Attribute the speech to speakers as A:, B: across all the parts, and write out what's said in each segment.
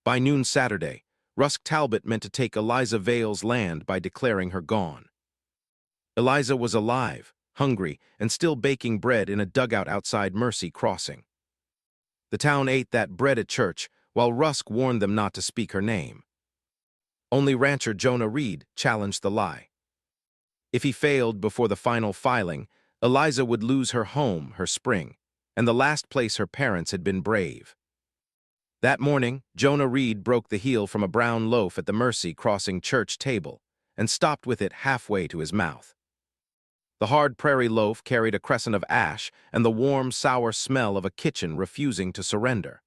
A: By noon Saturday, Rusk Talbot meant to take Eliza Vale's land by declaring her gone. Eliza was alive, hungry, and still baking bread in a dugout outside Mercy Crossing. The town ate that bread at church, while Rusk warned them not to speak her name. Only rancher Jonah Reed challenged the lie. If he failed before the final filing, Eliza would lose her home, her spring, and the last place her parents had been brave. That morning, Jonah Reed broke the heel from a brown loaf at the Mercy Crossing church table and stopped with it halfway to his mouth. The hard prairie loaf carried a crescent of ash and the warm, sour smell of a kitchen refusing to surrender.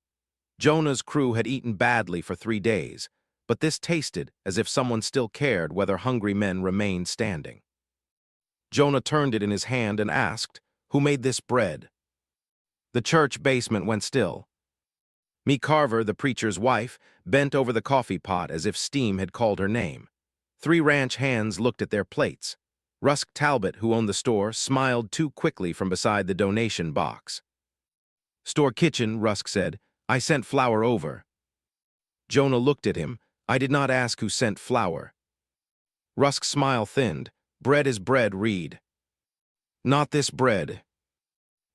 A: Jonah's crew had eaten badly for 3 days, but this tasted as if someone still cared whether hungry men remained standing. Jonah turned it in his hand and asked, "Who made this bread?" The church basement went still. Me Carver, the preacher's wife, bent over the coffee pot as if steam had called her name. 3 ranch hands looked at their plates. Rusk Talbot, who owned the store, smiled too quickly from beside the donation box. "Store kitchen," Rusk said. "I sent flour over." Jonah looked at him. "I did not ask who sent flour." Rusk's smile thinned. "Bread is bread, Reed." "Not this bread."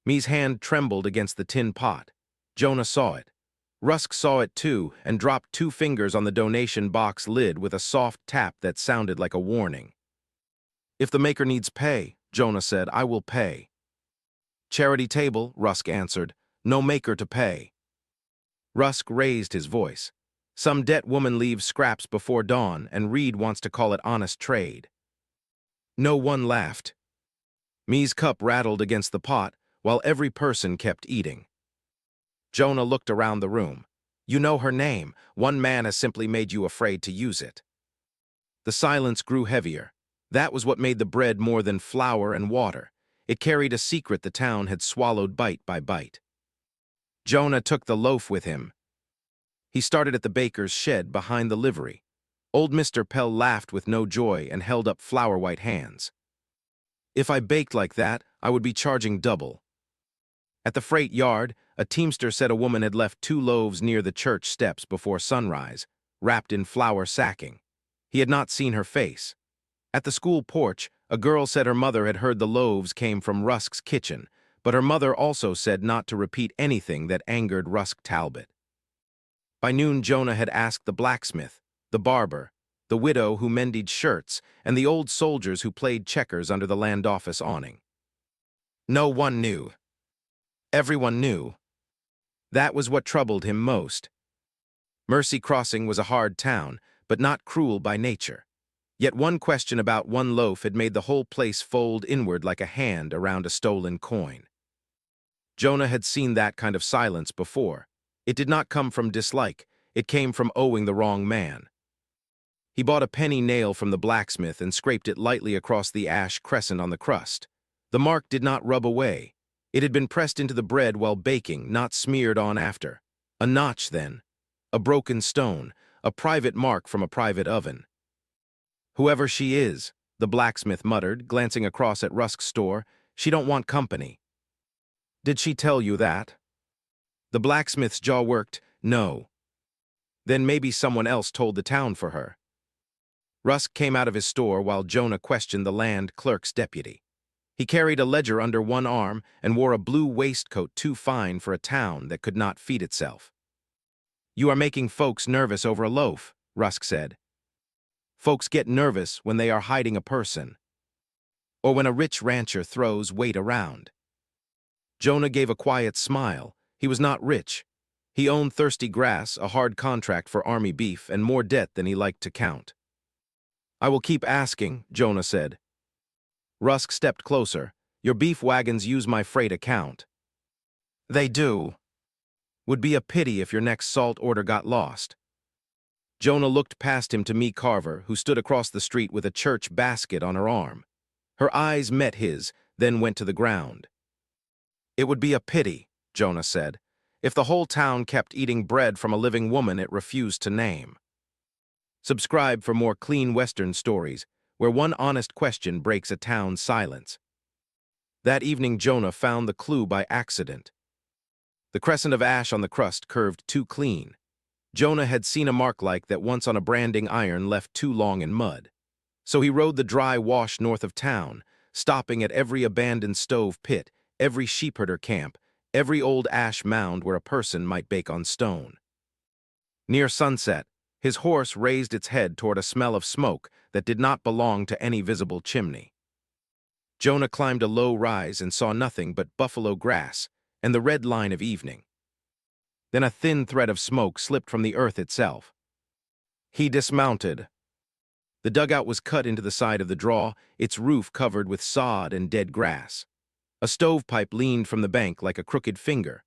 A: Me's hand trembled against the tin pot. Jonah saw it. Rusk saw it too and dropped 2 fingers on the donation box lid with a soft tap that sounded like a warning. "If the maker needs pay," Jonah said, "I will pay." "Charity table," Rusk answered. "No maker to pay." Rusk raised his voice. "Some debt woman leaves scraps before dawn, and Reed wants to call it honest trade." No one laughed. Me's cup rattled against the pot, while every person kept eating. Jonah looked around the room. "You know her name. One man has simply made you afraid to use it." The silence grew heavier. That was what made the bread more than flour and water. It carried a secret the town had swallowed bite by bite. Jonah took the loaf with him. He started at the baker's shed behind the livery. Old Mr. Pell laughed with no joy and held up flour-white hands. "If I baked like that, I would be charging double." At the freight yard, a teamster said a woman had left 2 loaves near the church steps before sunrise, wrapped in flour sacking. He had not seen her face. At the school porch, a girl said her mother had heard the loaves came from Rusk's kitchen, but her mother also said not to repeat anything that angered Rusk Talbot. By noon, Jonah had asked the blacksmith, the barber, the widow who mended shirts, and the old soldiers who played checkers under the land office awning. No one knew. Everyone knew. That was what troubled him most. Mercy Crossing was a hard town, but not cruel by nature. Yet one question about one loaf had made the whole place fold inward like a hand around a stolen coin. Jonah had seen that kind of silence before. It did not come from dislike. It came from owing the wrong man. He bought a penny nail from the blacksmith and scraped it lightly across the ash crescent on the crust. The mark did not rub away. It had been pressed into the bread while baking, not smeared on after. A notch, then. A broken stone. A private mark from a private oven. "Whoever she is," the blacksmith muttered, glancing across at Rusk's store, "she don't want company." "Did she tell you that?" The blacksmith's jaw worked. "No." "Then maybe someone else told the town for her." Rusk came out of his store while Jonah questioned the land clerk's deputy. He carried a ledger under one arm and wore a blue waistcoat too fine for a town that could not feed itself. "You are making folks nervous over a loaf," Rusk said. "Folks get nervous when they are hiding a person, or when a rich rancher throws weight around." Jonah gave a quiet smile. He was not rich. He owned thirsty grass, a hard contract for army beef, and more debt than he liked to count. "I will keep asking," Jonah said. Rusk stepped closer. "Your beef wagons use my freight account." "They do. Would be a pity if your next salt order got lost." Jonah looked past him to Me Carver, who stood across the street with a church basket on her arm. Her eyes met his, then went to the ground. "It would be a pity," Jonah said, "if the whole town kept eating bread from a living woman it refused to name." Subscribe for more clean Western stories, where one honest question breaks a town's silence. That evening Jonah found the clue by accident. The crescent of ash on the crust curved too clean. Jonah had seen a mark like that once on a branding iron left too long in mud. So he rode the dry wash north of town, stopping at every abandoned stove pit, every sheepherder camp, every old ash mound where a person might bake on stone. Near sunset, his horse raised its head toward a smell of smoke that did not belong to any visible chimney. Jonah climbed a low rise and saw nothing but buffalo grass and the red line of evening. Then a thin thread of smoke slipped from the earth itself. He dismounted. The dugout was cut into the side of the draw, its roof covered with sod and dead grass. A stovepipe leaned from the bank like a crooked finger.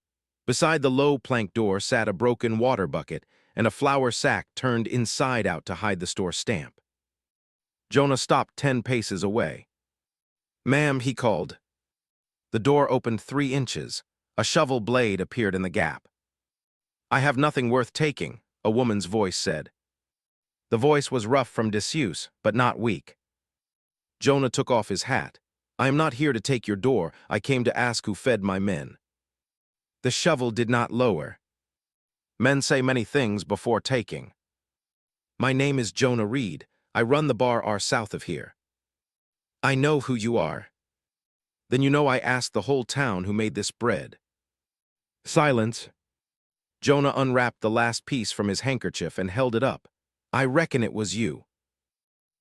A: Beside the low plank door sat a broken water bucket and a flour sack turned inside out to hide the store stamp. Jonah stopped 10 paces away. "Ma'am," he called. The door opened 3 inches. A shovel blade appeared in the gap. "I have nothing worth taking," a woman's voice said. The voice was rough from disuse, but not weak. Jonah took off his hat. "I am not here to take your door. I came to ask who fed my men." The shovel did not lower. "Men say many things before taking." "My name is Jonah Reed. I run the bar south of here." "I know who you are." "Then you know I asked the whole town who made this bread." Silence. Jonah unwrapped the last piece from his handkerchief and held it up. "I reckon it was you."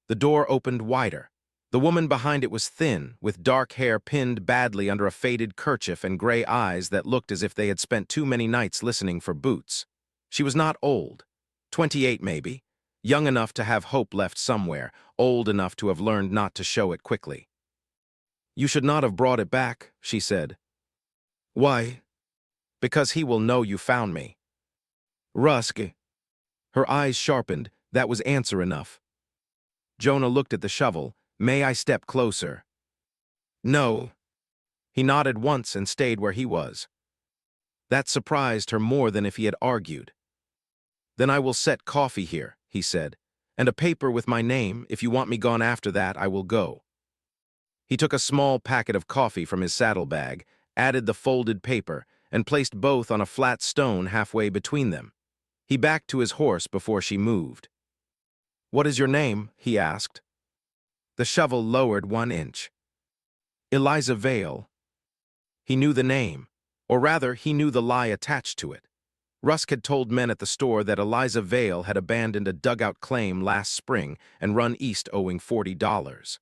A: The door opened wider. The woman behind it was thin, with dark hair pinned badly under a faded kerchief and gray eyes that looked as if they had spent too many nights listening for boots. She was not old. 28 maybe. Young enough to have hope left somewhere, old enough to have learned not to show it quickly. "You should not have brought it back," she said. "Why?" "Because he will know you found me." "Rusk." Her eyes sharpened. That was answer enough. Jonah looked at the shovel. "May I step closer?" "No." He nodded once and stayed where he was. That surprised her more than if he had argued. "Then I will set coffee here," he said, "and a paper with my name. If you want me gone after that, I will go." He took a small packet of coffee from his saddlebag, added the folded paper, and placed both on a flat stone halfway between them. He backed to his horse before she moved. "What is your name?" he asked. The shovel lowered 1 inch. "Eliza Vale." He knew the name, or rather, he knew the lie attached to it. Rusk had told men at the store that Eliza Vale had abandoned a dugout claim last spring and run east owing $40.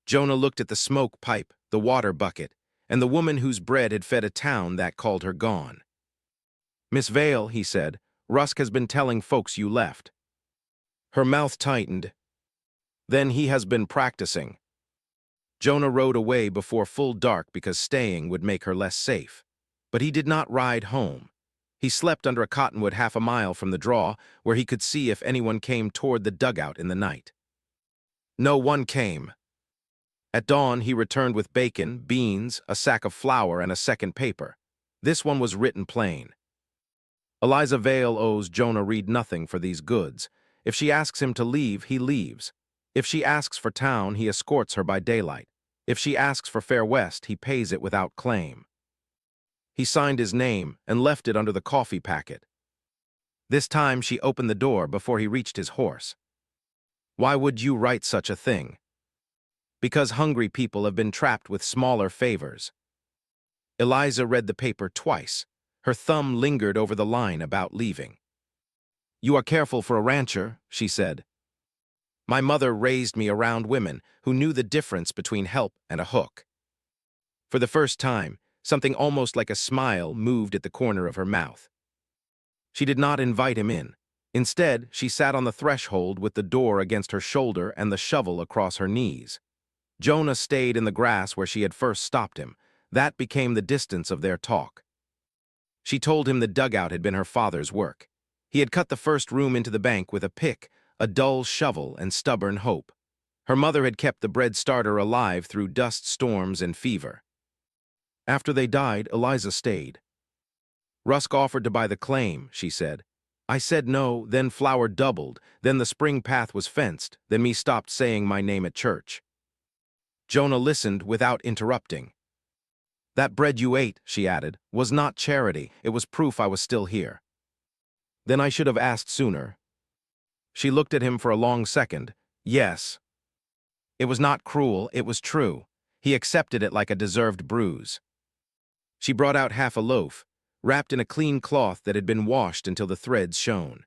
A: Jonah looked at the smoke pipe, the water bucket, and the woman whose bread had fed a town that called her gone. "Miss Vale," he said, "Rusk has been telling folks you left." Her mouth tightened. "Then he has been practicing." Jonah rode away before full dark because staying would make her less safe. But he did not ride home. He slept under a cottonwood 1/2 mile from the draw, where he could see if anyone came toward the dugout in the night. No one came. At dawn, he returned with bacon, beans, a sack of flour, and a second paper. This one was written plain. "Eliza Vale owes Jonah Reed nothing for these goods. If she asks him to leave, he leaves. If she asks for town, he escorts her by daylight. If she asks for Fair West, he pays it without claim." He signed his name and left it under the coffee packet. This time she opened the door before he reached his horse. "Why would you write such a thing?" "Because hungry people have been trapped with smaller favors." Eliza read the paper twice. Her thumb lingered over the line about leaving. "You are careful for a rancher," she said. "My mother raised me around women who knew the difference between help and a hook." For the first time, something almost like a smile moved at the corner of her mouth. She did not invite him in. Instead, she sat on the threshold with the door against her shoulder and the shovel across her knees. Jonah stayed in the grass where she had first stopped him. That became the distance of their talk. She told him the dugout had been her father's work. He had cut the first room into the bank with a pick, a dull shovel, and stubborn hope. Her mother had kept the bread starter alive through dust storms and fever. After they died, Eliza stayed. "Rusk offered to buy the claim," she said. "I said no, then flour doubled, then the spring path was fenced, then me stopped saying my name at church." Jonah listened without interrupting. "That bread you ate," she added, "was not charity. It was proof I was still here." Then I should have asked sooner. She looked at him for a long second. Yes. It was not cruel, it was true. He accepted it like a deserved bruise. She brought out half a loaf, wrapped in a clean cloth that had been washed until the threads shone.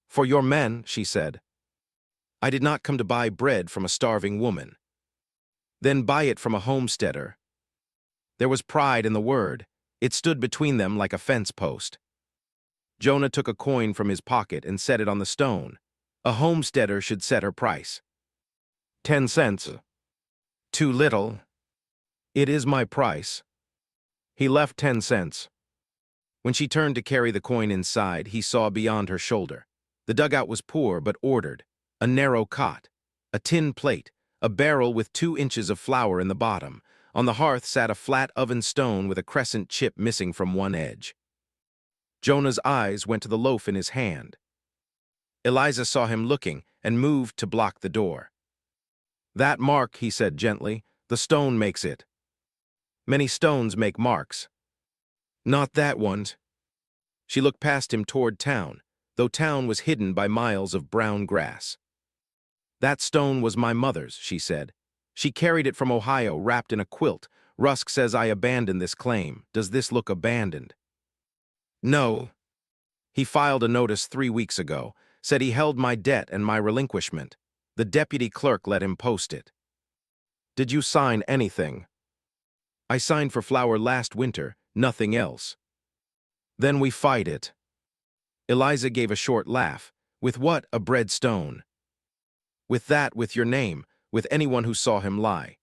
A: For your men, she said. I did not come to buy bread from a starving woman. Then buy it from a homesteader. There was pride in the word. It stood between them like a fence post. Jonah took a coin from his pocket and set it on the stone. A homesteader should set her price. 10 cents. Too little. It is my price. He left 10 cents. When she turned to carry the coin inside, he saw beyond her shoulder. The dugout was poor but ordered. A narrow cot, a tin plate, a barrel with 2 inches of flour in the bottom. On the hearth sat a flat oven stone with a crescent chip missing from one edge. Jonah's eyes went to the loaf in his hand. Eliza saw him looking and moved to block the door. That mark, he said gently, the stone makes it. Many stones make marks. Not that one. She looked past him toward town, though town was hidden by miles of brown grass. That stone was my mother's, she said. She carried it from Ohio wrapped in a quilt. Rusk says I abandoned this claim. Does this look abandoned? No. He filed a notice 3 weeks ago, said he held my debt and my relinquishment. The deputy clerk let him post it. Did you sign anything? I signed for flour last winter, nothing else. Then we fight it. Eliza gave a short laugh. With what, a bread stone? With that, with your name, with anyone who saw him lie.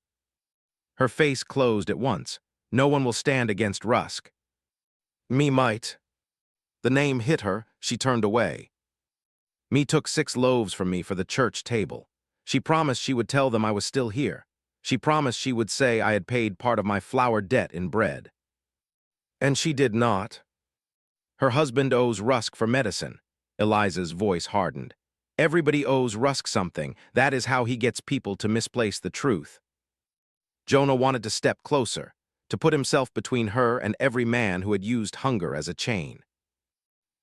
A: Her face closed at once. No one will stand against Rusk. Me might. The name hit her, she turned away. Me took 6 loaves from me for the church table. She promised she would tell them I was still here. She promised she would say I had paid part of my flour debt in bread. And she did not. Her husband owes Rusk for medicine. Eliza's voice hardened. Everybody owes Rusk something. That is how he gets people to misplace the truth. Jonah wanted to step closer, to put himself between her and every man who had used hunger as a chain.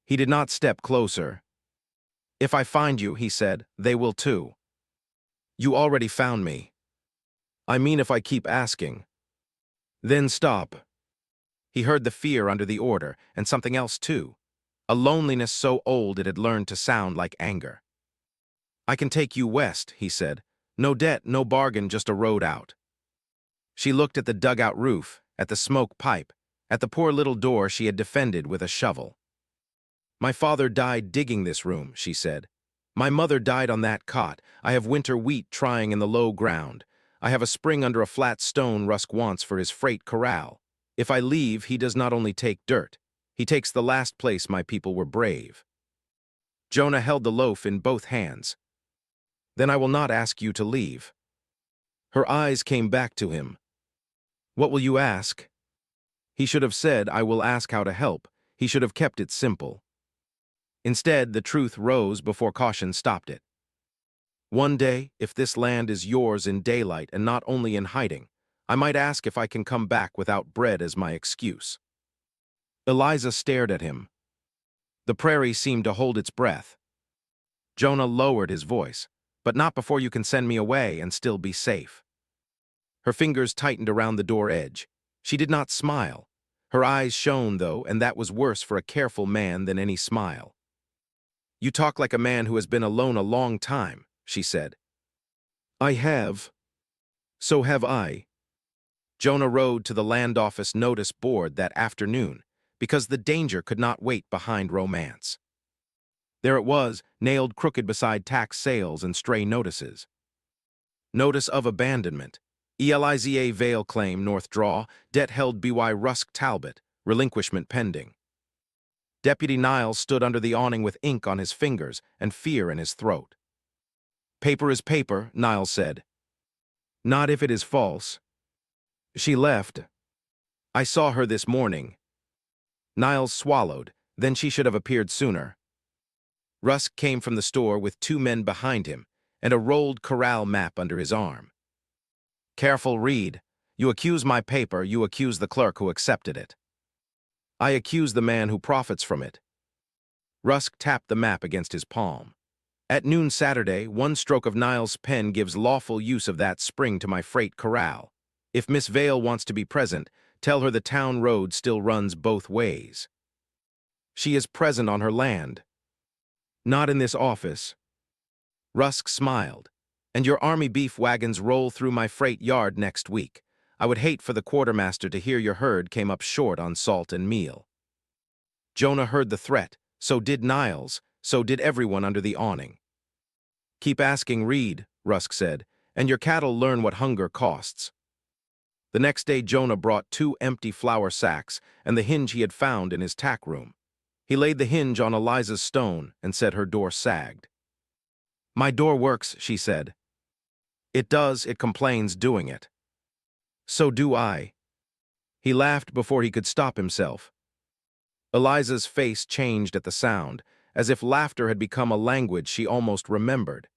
A: He did not step closer. If I find you, he said, they will too. You already found me. I mean if I keep asking. Then stop. He heard the fear under the order, and something else too. A loneliness so old it had learned to sound like anger. I can take you west, he said. No debt, no bargain, just a road out. She looked at the dugout roof, at the smoke pipe, at the poor little door she had defended with a shovel. My father died digging this room, she said. My mother died on that cot. I have winter wheat trying in the low ground. I have a spring under a flat stone Rusk wants for his freight corral. If I leave, he does not only take dirt. He takes the last place my people were brave. Jonah held the loaf in both hands. Then I will not ask you to leave. Her eyes came back to him. What will you ask? He should have said, I will ask how to help. He should have kept it simple. Instead, the truth rose before caution stopped it. One day, if this land is yours in daylight and not only in hiding, I might ask if I can come back without bread as my excuse. Eliza stared at him. The prairie seemed to hold its breath. Jonah lowered his voice. But not before you can send me away and still be safe. Her fingers tightened around the door edge. She did not smile. Her eyes shone, though, and that was worse for a careful man than any smile. You talk like a man who has been alone a long time, she said. I have. So have I. Jonah rode to the land office notice board that afternoon because the danger could not wait behind romance. There it was, nailed crooked beside tax sales and stray notices. Notice of abandonment. Eliza Vale claim, North Draw, debt held by Rusk Talbot, relinquishment pending. Deputy Niles stood under the awning with ink on his fingers and fear in his throat. Paper is paper, Niles said. Not if it is false. She left. I saw her this morning. Niles swallowed, then she should have appeared sooner. Rusk came from the store with 2 men behind him and a rolled corral map under his arm. Careful, Reed. You accuse my paper, you accuse the clerk who accepted it. I accuse the man who profits from it. Rusk tapped the map against his palm. At noon Saturday, one stroke of Niles' pen gives lawful use of that spring to my freight corral. If Miss Vale wants to be present, tell her the town road still runs both ways. She is present on her land. Not in this office. Rusk smiled. And your army beef wagons roll through my freight yard next week. I would hate for the quartermaster to hear your herd came up short on salt and meal. Jonah heard the threat, so did Niles, so did everyone under the awning. Keep asking Reed, Rusk said, and your cattle learn what hunger costs. The next day Jonah brought 2 empty flour sacks and the hinge he had found in his tack room. He laid the hinge on Eliza's stone and said her door sagged. My door works, she said. It does, it complains doing it. So do I. He laughed before he could stop himself. Eliza's face changed at the sound, as if laughter had become a language she almost remembered.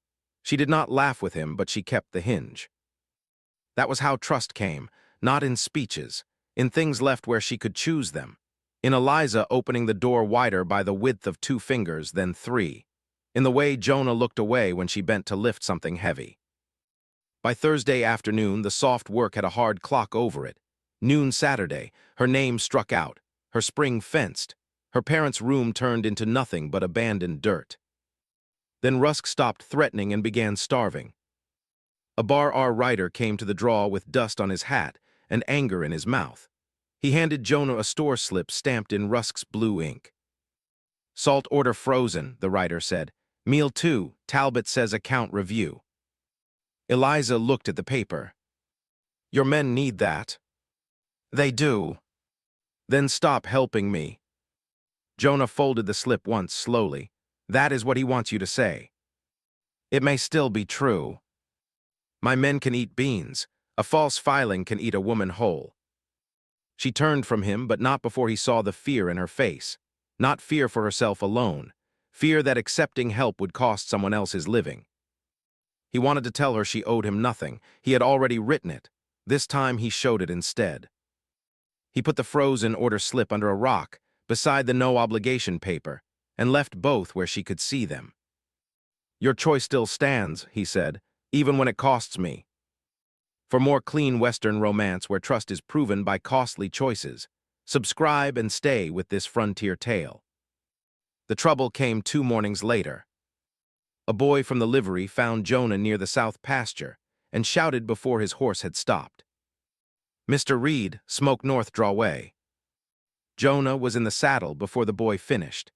A: She did not laugh with him, but she kept the hinge. That was how trust came, not in speeches, in things left where she could choose them, in Eliza opening the door wider by the width of 2 fingers than 3, in the way Jonah looked away when she bent to lift something heavy. By Thursday afternoon, the soft work had a hard clock over it. Noon Saturday, her name struck out, her spring fenced, her parents' room turned into nothing but abandoned dirt. Then Rusk stopped threatening and began starving. A Bar R rider came to the draw with dust on his hat and anger in his mouth. He handed Jonah a store slip stamped in Rusk's blue ink. Salt order frozen, the rider said. Meal 2, Talbot says account review. Eliza looked at the paper. Your men need that. They do. Then stop helping me. Jonah folded the slip once slowly. That is what he wants you to say. It may still be true. My men can eat beans. A false filing can eat a woman whole. She turned from him, but not before he saw the fear in her face. Not fear for herself alone. Fear that accepting help would cost someone else his living. He wanted to tell her she owed him nothing. He had already written it. This time he showed it instead. He put the frozen order slip under a rock, beside the no-obligation paper, and left both where she could see them. Your choice still stands, he said, even when it costs me. For more clean Western romance where trust is proven by costly choices, subscribe and stay with this frontier tale. The trouble came 2 mornings later. A boy from the livery found Jonah near the south pasture and shouted before his horse had stopped. Mr. Reed, smoke north draw way. Jonah was in the saddle before the boy finished.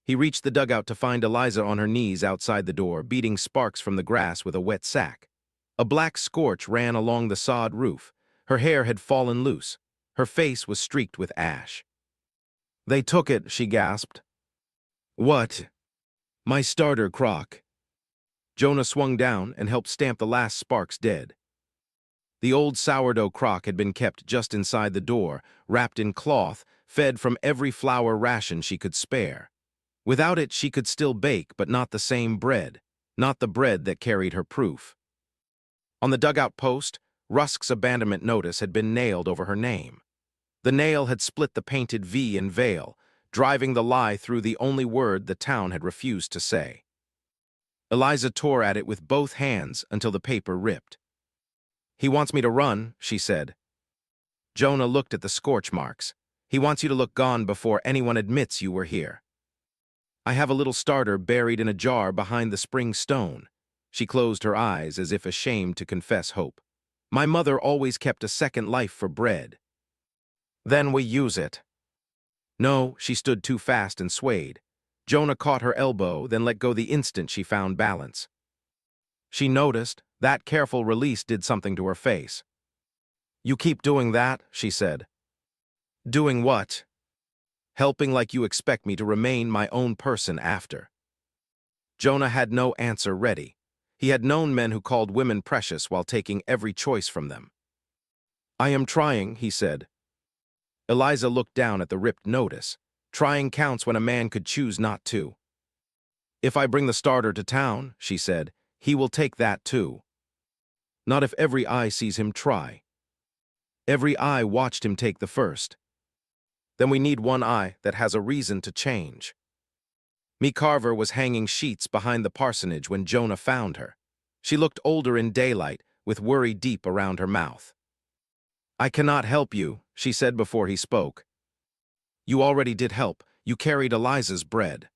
A: He reached the dugout to find Eliza on her knees outside the door, beating sparks from the grass with a wet sack. A black scorch ran along the sod roof. Her hair had fallen loose. Her face was streaked with ash. They took it, she gasped. What? My starter crock. Jonah swung down and helped stamp the last sparks dead. The old sourdough crock had been kept just inside the door, wrapped in cloth, fed from every flour ration she could spare. Without it, she could still bake, but not the same bread, not the bread that carried her proof. On the dugout post, Rusk's abandonment notice had been nailed over her name. The nail had split the painted V in Vale, driving the lie through the only word the town had refused to say. Eliza tore at it with both hands until the paper ripped. He wants me to run, she said. Jonah looked at the scorch marks. He wants you to look gone before anyone admits you were here. I have a little starter buried in a jar behind the spring stone. She closed her eyes as if ashamed to confess hope. My mother always kept a second life for bread. Then we use it. No, she stood too fast and swayed. Jonah caught her elbow, then let go the instant she found balance. She noticed. That careful release did something to her face. You keep doing that, she said. Doing what? Helping like you expect me to remain my own person after. Jonah had no answer ready. He had known men who called women precious while taking every choice from them. I am trying, he said. Eliza looked down at the ripped notice. Trying counts when a man could choose not to. If I bring the starter to town, she said, he will take that too. Not if every eye sees him try. Every eye watched him take the first. Then we need one eye that has a reason to change. Carver was hanging sheets behind the parsonage when Jonah found her. She looked older in daylight, with worry deep around her mouth. "I cannot help you," she said before he spoke. "You already did help. You carried Eliza's bread."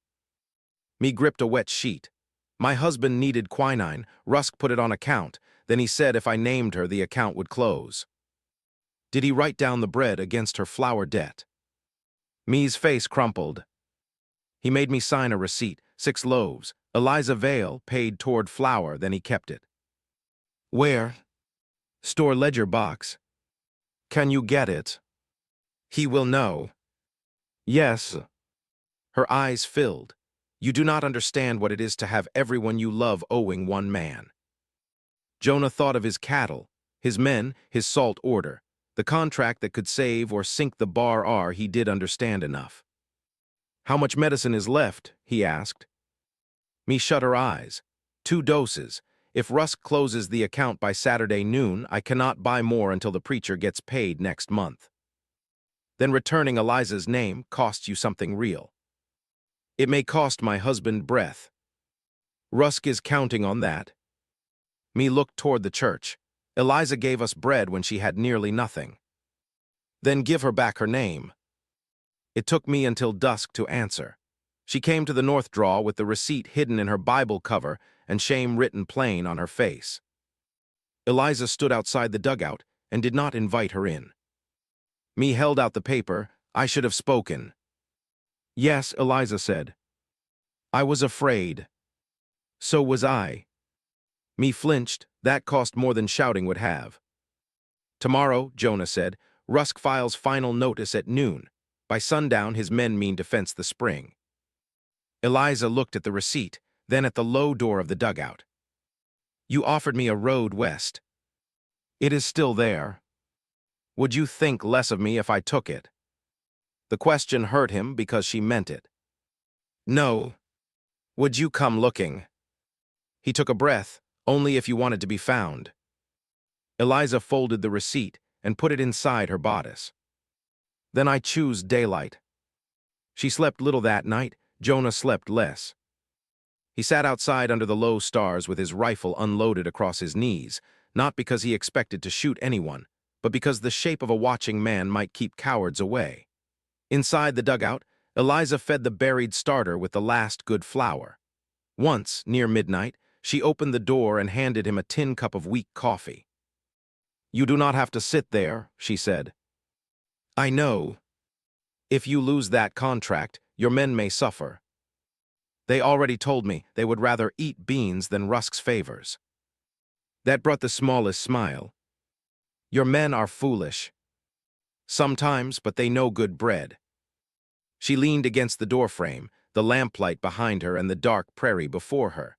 A: Me gripped a wet sheet. "My husband needed quinine. Rusk put it on account. Then he said if I named her, the account would close." "Did he write down the bread against her flour debt?" Me's face crumpled. "He made me sign a receipt, 6 loaves. Eliza Vale paid toward flour, then he kept it." "Where?" "Store ledger box." "Can you get it?" "He will know." "Yes." Her eyes filled. "You do not understand what it is to have everyone you love owing one man." Jonah thought of his cattle, his men, his salt order, the contract that could save or sink the bar R. He did understand enough. "How much medicine is left?" he asked. Me shut her eyes. 2 doses. If Rusk closes the account by Saturday noon, I cannot buy more until the preacher gets paid next month. Then returning Eliza's name costs you something real. It may cost my husband breath. Rusk is counting on that. Me looked toward the church. Eliza gave us bread when she had nearly nothing. Then give her back her name. It took me until dusk to answer. She came to the north draw with the receipt hidden in her Bible cover and shame written plain on her face. Eliza stood outside the dugout and did not invite her in. Me held out the paper. I should have spoken. "Yes," Eliza said. "I was afraid." "So was I." Me flinched. That cost more than shouting would have. "Tomorrow," Jonah said, "Rusk files final notice at noon. By sundown, his men mean to fence the spring." Eliza looked at the receipt, then at the low door of the dugout. "You offered me a road west. It is still there. Would you think less of me if I took it?" The question hurt him because she meant it. "No. Would you come looking?" He took a breath. "Only if you wanted to be found." Eliza folded the receipt and put it inside her bodice. "Then I choose daylight." She slept little that night. Jonah slept less. He sat outside under the low stars with his rifle unloaded across his knees, not because he expected to shoot anyone, but because the shape of a watching man might keep cowards away. Inside the dugout, Eliza fed the buried starter with the last good flour. Once, near midnight, she opened the door and handed him a tin cup of weak coffee. "You do not have to sit there," she said. "I know. If you lose that contract, your men may suffer. They already told me they would rather eat beans than Rusk's favors." That brought the smallest smile. "Your men are foolish. Sometimes, but they know good bread." She leaned against the doorframe, the lamplight behind her and the dark prairie before her.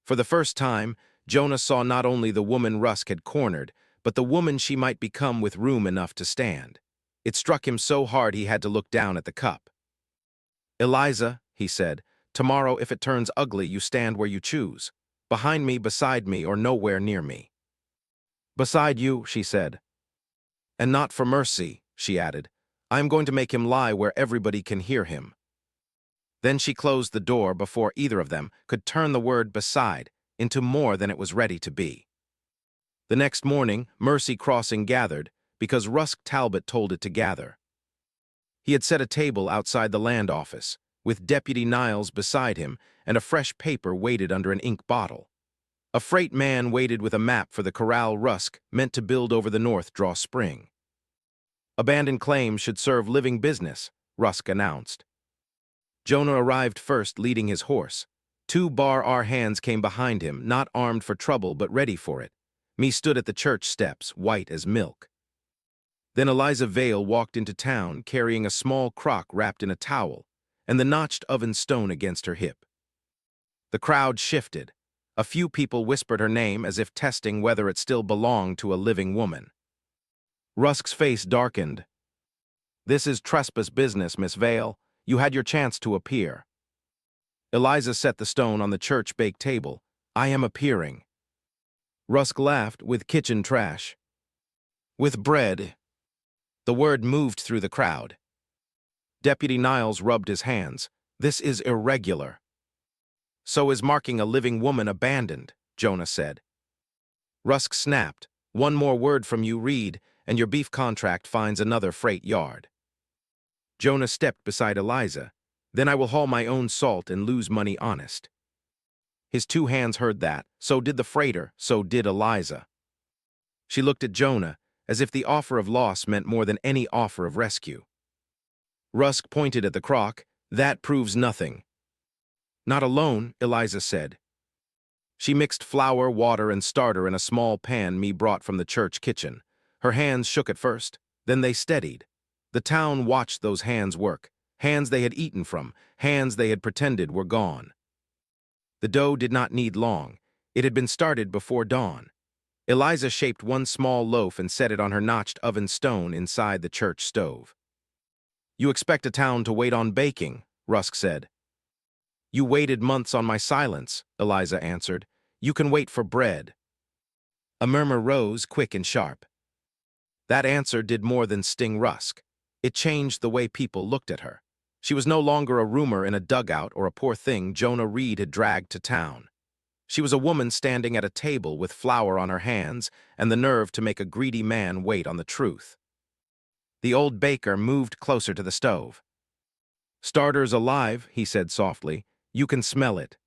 A: For the first time, Jonah saw not only the woman Rusk had cornered, but the woman she might become with room enough to stand. It struck him so hard he had to look down at the cup. "Eliza," he said, "tomorrow if it turns ugly, you stand where you choose. Behind me, beside me, or nowhere near me." "Beside you," she said. "And not for mercy," she added. "I am going to make him lie where everybody can hear him." Then she closed the door before either of them could turn the word beside into more than it was ready to be. The next morning, Mercy Crossing gathered because Rusk Talbot told it to gather. He had set a table outside the land office, with Deputy Niles beside him, and a fresh paper waited under an ink bottle. A freight man waited with a map for the corral Rusk meant to build over the North Draw Spring. "Abandoned claims should serve living business," Rusk announced. Jonah arrived first, leading his horse. 2 bar R hands came behind him, not armed for trouble but ready for it. Me stood at the church steps, white as milk. Then Eliza Vale walked into town, carrying a small crock wrapped in a towel, and the notched oven stone against her hip. The crowd shifted. A few people whispered her name as if testing whether it still belonged to a living woman. Rusk's face darkened. "This is trespass business, Miss Vale. You had your chance to appear." Eliza set the stone on the church-baked table. "I am appearing." Rusk laughed. "With kitchen trash." "With bread." The word moved through the crowd. Deputy Niles rubbed his hands. "This is irregular." So is marking a living woman abandoned, Jonah said. Rusk snapped. One more word from you, Reed, and your beef contract finds another freight yard. Jonah stepped beside Eliza. Then I will haul my own salt and lose money honest. His two hands heard that. So did the freighter, so did Eliza. She looked at Jonah, as if the offer of loss meant more than any offer of rescue. Rusk pointed at the crock. That proves nothing. Not alone, Eliza said. She mixed flour, water, and starter in a small pan me brought from the church kitchen. Her hands shook at first, then they steadied. The town watched those hands work, hands they had eaten from, hands they had pretended were gone. The dough did not need long. It had been started before dawn. Eliza shaped one small loaf and set it on her notched oven stone inside the church stove. You expect a town to wait on baking, Rusk said. You waited months on my silence, Eliza answered. You can wait for bread. A murmur rose, quick and sharp. That answer did more than sting Rusk. It changed the way people looked at her. She was no longer a rumor in a dugout or a poor thing Jonah Reed had dragged to town. She was a woman standing at a table with flour on her hands and the nerve to make a greedy man wait on the truth. The old baker moved closer to the stove. Starter's alive, he said softly. You can smell it.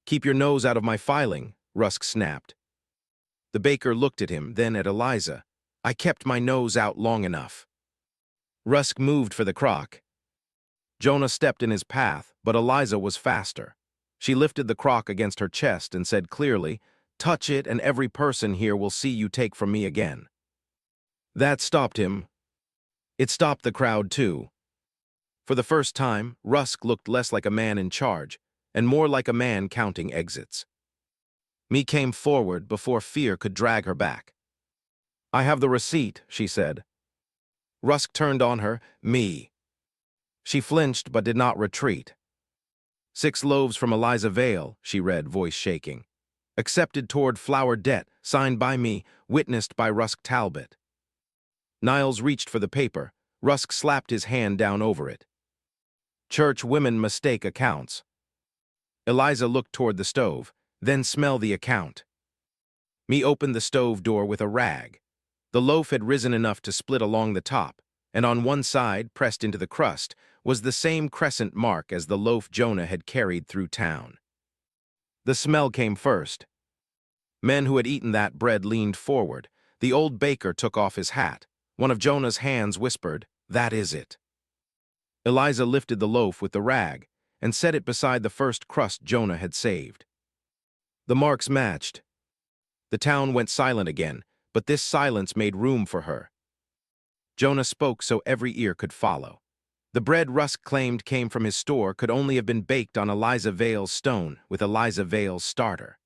A: Keep your nose out of my filing, Rusk snapped. The baker looked at him, then at Eliza. I kept my nose out long enough. Rusk moved for the crock. Jonah stepped in his path, but Eliza was faster. She lifted the crock against her chest and said clearly, touch it and every person here will see you take from me again. That stopped him. It stopped the crowd too. For the first time, Rusk looked less like a man in charge, and more like a man counting exits. Me came forward before fear could drag her back. I have the receipt, she said. Rusk turned on her, me. She flinched but did not retreat. 6 loaves from Eliza Vale, she read, voice shaking. Accepted toward flour debt, signed by me, witnessed by Rusk Talbot. Niles reached for the paper. Rusk slapped his hand down over it. Church women mistake accounts. Eliza looked toward the stove, then smell the account. Me opened the stove door with a rag. The loaf had risen enough to split along the top, and on one side, pressed into the crust, was the same crescent mark as the loaf Jonah had carried through town. The smell came first. Men who had eaten that bread leaned forward. The old baker took off his hat. One of Jonah's hands whispered, that is it. Eliza lifted the loaf with the rag and set it beside the first crust Jonah had saved. The marks matched. The town went silent again, but this silence made room for her. Jonah spoke so every ear could follow. The bread Rusk claimed came from his store could only have been baked on Eliza Vale's stone with Eliza Vale's starter.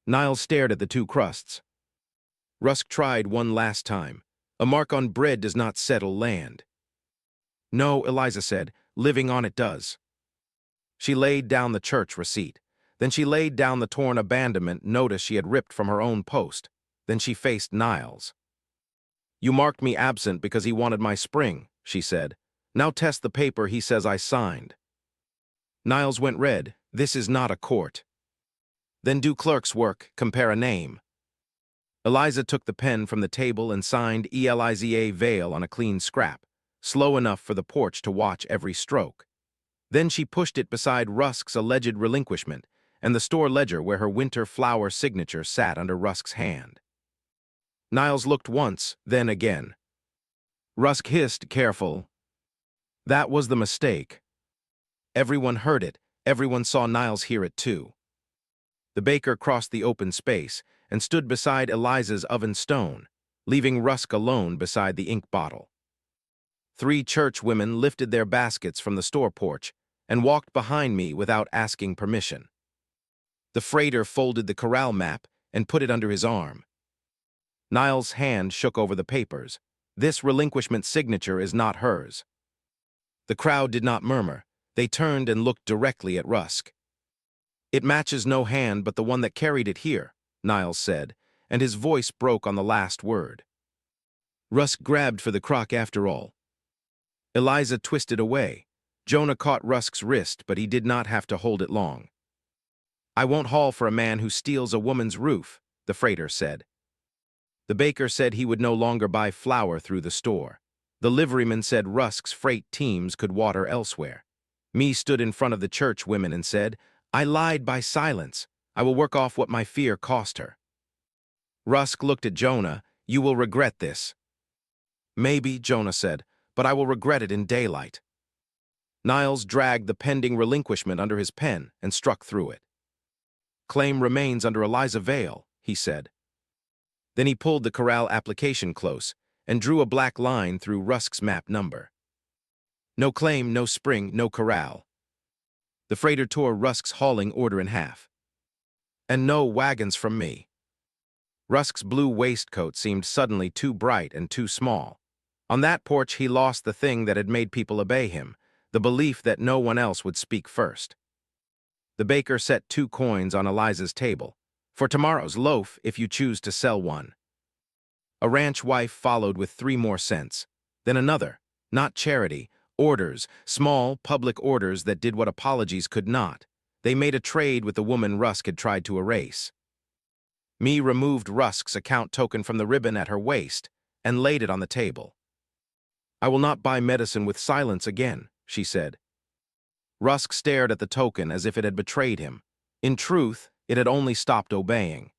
A: Niles stared at the 2 crusts. Rusk tried one last time. A mark on bread does not settle land. No, Eliza said, living on it does. She laid down the church receipt. Then she laid down the torn abandonment notice she had ripped from her own post. Then she faced Niles. You marked me absent because he wanted my spring, she said. Now test the paper he says I signed. Niles went red. This is not a court. Then do clerk's work, compare a name. Eliza took the pen from the table and signed Eliza Vale on a clean scrap, slow enough for the porch to watch every stroke. Then she pushed it beside Rusk's alleged relinquishment and the store ledger where her winter flour signature sat under Rusk's hand. Niles looked once, then again. Rusk hissed, careful. That was the mistake. Everyone heard it. Everyone saw Niles hear it too. The baker crossed the open space and stood beside Eliza's oven stone, leaving Rusk alone beside the ink bottle. 3 church women lifted their baskets from the store porch and walked behind me without asking permission. The freighter folded the corral map and put it under his arm. Niles' hand shook over the papers. This relinquishment signature is not hers. The crowd did not murmur. They turned and looked directly at Rusk. It matches no hand but the one that carried it here, Niles said, and his voice broke on the last word. Rusk grabbed for the crock after all. Eliza twisted away. Jonah caught Rusk's wrist, but he did not have to hold it long. "I won't haul for a man who steals a woman's roof," the freighter said. The baker said he would no longer buy flour through the store. The liveryman said Rusk's freight teams could water elsewhere. Me stood in front of the church women and said, "I lied by silence. I will work off what my fear cost her." Rusk looked at Jonah. "You will regret this." "Maybe," Jonah said, "but I will regret it in daylight." Niles dragged the pending relinquishment under his pen and struck through it. "Claim remains under Eliza Vale," he said. Then he pulled the corral application close and drew a black line through Rusk's map number. "No claim, no spring, no corral." The freighter tore Rusk's hauling order in half. "And no wagons from me." Rusk's blue waistcoat seemed suddenly too bright and too small. On that porch he lost the thing that had made people obey him, the belief that no one else would speak first. The baker set 2 coins on Eliza's table. "For tomorrow's loaf, if you choose to sell one." A ranch wife followed with 3 more cents. Then another, not charity, orders, small public orders that did what apologies could not. They made a trade with the woman Rusk had tried to erase. Me removed Rusk's account token from the ribbon at her waist and laid it on the table. "I will not buy medicine with silence again," she said. Rusk stared at the token as if it had betrayed him. In truth, it had only stopped obeying.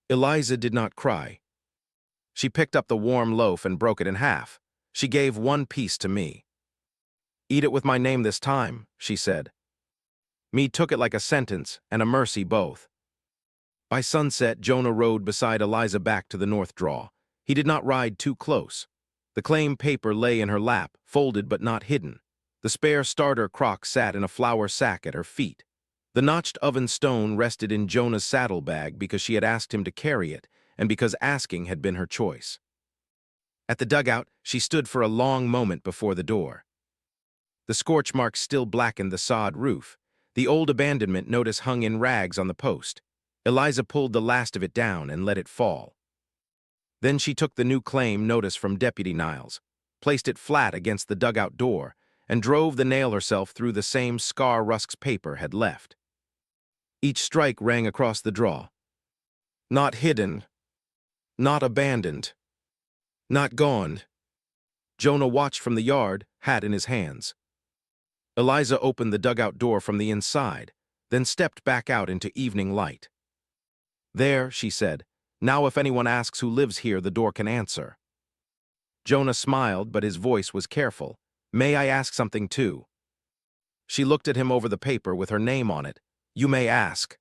A: Eliza did not cry. She picked up the warm loaf and broke it in half. She gave 1 piece to me. "Eat it with my name this time," she said. Me took it like a sentence and a mercy both. By sunset, Jonah rode beside Eliza back to the north draw. He did not ride too close. The claim paper lay in her lap, folded but not hidden. The spare starter crock sat in a flour sack at her feet. The notched oven stone rested in Jonah's saddlebag because she had asked him to carry it, and because asking had been her choice. At the dugout, she stood for a long moment before the door. The scorch marks still blackened the sod roof. The old abandonment notice hung in rags on the post. Eliza pulled the last of it down and let it fall. Then she took the new claim notice from Deputy Niles, placed it flat against the dugout door, and drove the nail herself through the same scar Rusk's paper had left. Each strike rang across the draw. Not hidden. Not abandoned. Not gone. Jonah watched from the yard, hat in his hands. Eliza opened the dugout door from the inside, then stepped back out into evening light. "There," she said. "Now if anyone asks who lives here, the door can answer." Jonah smiled, but his voice was careful. "May I ask something too?" She looked at him over the paper with her name on it. "You may ask."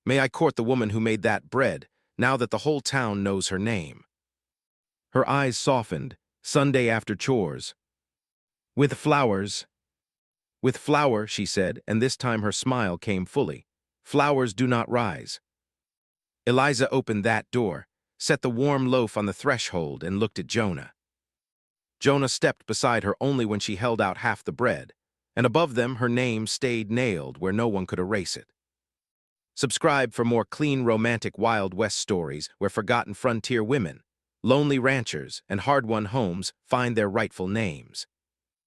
A: "May I court the woman who made that bread, now that the whole town knows her name?" Her eyes softened. "Sunday after chores." "With flowers." "With flour," she said, and this time her smile came fully. "Flowers do not rise." Eliza opened that door, set the warm loaf on the threshold, and looked at Jonah. Jonah stepped beside her only when she held out half the bread, and above them her name stayed nailed where no one could erase it. Subscribe for more clean, romantic Wild West stories where forgotten frontier women, lonely ranchers, and hard-won homes find their rightful names.